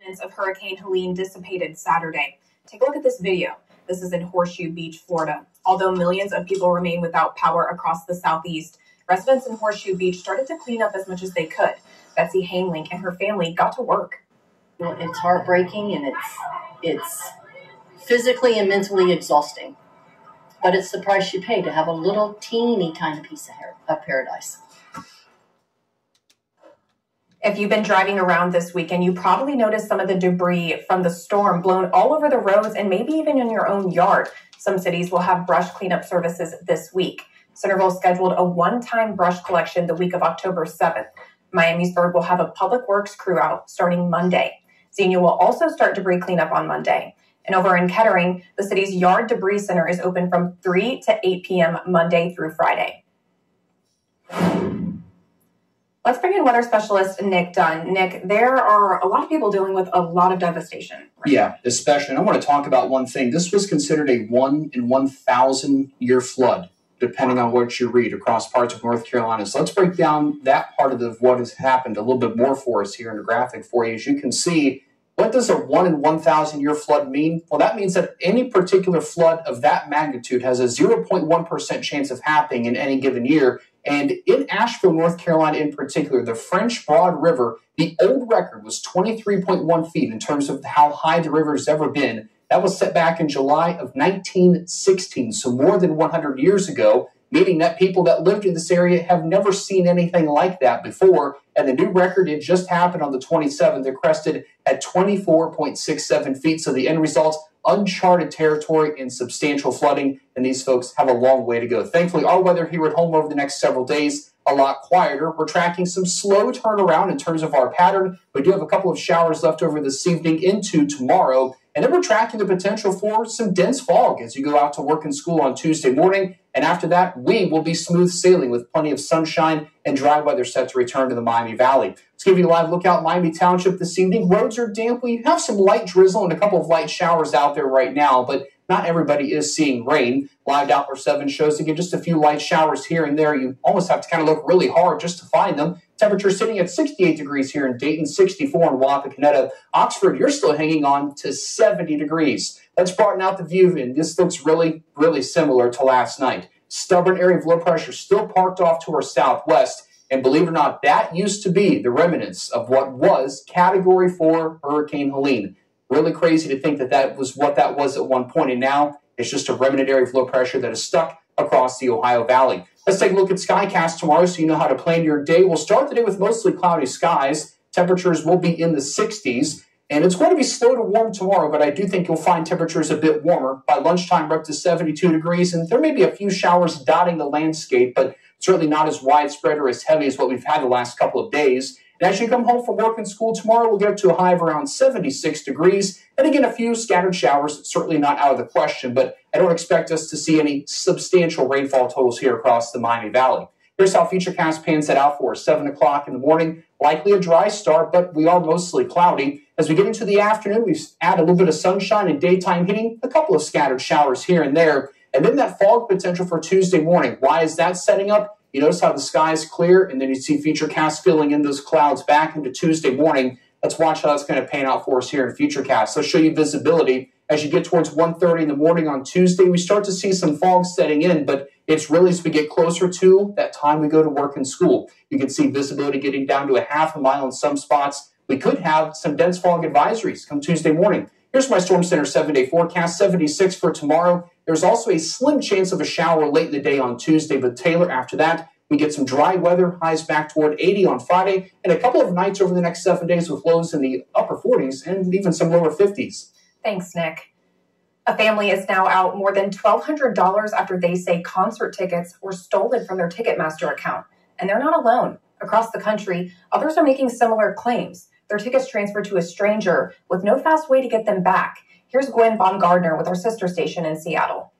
Of Hurricane Helene dissipated Saturday. Take a look at this video. This is in Horseshoe Beach, Florida. Although millions of people remain without power across the southeast, residents in Horseshoe Beach started to clean up as much as they could. Betsy Hainlink and her family got to work. It's heartbreaking and it's physically and mentally exhausting. But it's the price you pay to have a little teeny tiny piece of paradise. If you've been driving around this weekend, you probably noticed some of the debris from the storm blown all over the roads and maybe even in your own yard. Some cities will have brush cleanup services this week. Centerville scheduled a one-time brush collection the week of October 7th. Miamisburg will have a public works crew out starting Monday. Xenia will also start debris cleanup on Monday. And over in Kettering, the city's yard debris center is open from 3 to 8 p.m. Monday through Friday. Let's bring in weather specialist Nick Dunn. Nick, there are a lot of people dealing with a lot of devastation. Right? Yeah, especially. And I want to talk about one thing. This was considered a 1 in 1,000 year flood, depending on what you read, across parts of North Carolina. So let's break down that part of what has happened a little bit more for us here in the graphic for you. As you can see, what does a 1 in 1,000 year flood mean? Well, that means that any particular flood of that magnitude has a 0.1% chance of happening in any given year. And in Asheville, North Carolina in particular, the French Broad River, the old record was 23.1 feet in terms of how high the river has ever been. That was set back in July of 1916, so more than 100 years ago, meaning that people that lived in this area have never seen anything like that before. And the new record, it just happened on the 27th. It crested at 24.67 feet. So the end result, uncharted territory and substantial flooding. And these folks have a long way to go. Thankfully, our weather here at home over the next several days, a lot quieter. We're tracking some slow turnaround in terms of our pattern. We do have a couple of showers left over this evening into tomorrow. And then we're tracking the potential for some dense fog as you go out to work and school on Tuesday morning. And after that, we will be smooth sailing with plenty of sunshine and dry weather set to return to the Miami Valley. Let's give you a live look out Miami Township this evening. Roads are damp. We have some light drizzle and a couple of light showers out there right now, but not everybody is seeing rain. Live Doppler 7 shows again just a few light showers here and there. You almost have to kind of look really hard just to find them. Temperature sitting at 68 degrees here in Dayton, 64 in Wapakoneta. Oxford, you're still hanging on to 70 degrees. Let's broaden out the view, and this looks really, really similar to last night. Stubborn area of low pressure still parked off to our southwest. And believe it or not, that used to be the remnants of what was Category 4 Hurricane Helene. Really crazy to think that that was what that was at one point, and now it's just a remnant area of low pressure that is stuck across the Ohio Valley. Let's take a look at Skycast tomorrow so you know how to plan your day. We'll start the day with mostly cloudy skies. Temperatures will be in the 60s, and it's going to be slow to warm tomorrow, but I do think you'll find temperatures a bit warmer. By lunchtime, we're up to 72 degrees, and there may be a few showers dotting the landscape, but certainly not as widespread or as heavy as what we've had the last couple of days. And as you come home from work and school tomorrow, we'll get up to a high of around 76 degrees. And again, a few scattered showers, certainly not out of the question, but I don't expect us to see any substantial rainfall totals here across the Miami Valley. Here's how Futurecast pans that out for us. 7 o'clock in the morning, likely a dry start, but we are mostly cloudy. As we get into the afternoon, we add a little bit of sunshine and daytime heating, a couple of scattered showers here and there. And then that fog potential for Tuesday morning. Why is that setting up? You notice how the sky is clear, and then you see Futurecast filling in those clouds back into Tuesday morning. Let's watch how that's going to pan out for us here in Futurecast. Let's show you visibility. As you get towards 1:30 in the morning on Tuesday, we start to see some fog setting in, but it's really as we get closer to that time we go to work and school. You can see visibility getting down to a half a mile in some spots. We could have some dense fog advisories come Tuesday morning. Here's my Storm Center 7-day forecast, 76 for tomorrow. There's also a slim chance of a shower late in the day on Tuesday, but Taylor, after that, we get some dry weather, highs back toward 80 on Friday, and a couple of nights over the next 7 days with lows in the upper 40s and even some lower 50s. Thanks, Nick. A family is now out more than $1,200 after they say concert tickets were stolen from their Ticketmaster account. And they're not alone. Across the country, others are making similar claims. Their tickets transferred to a stranger with no fast way to get them back. Here's Gwen Baumgardner with our sister station in Seattle.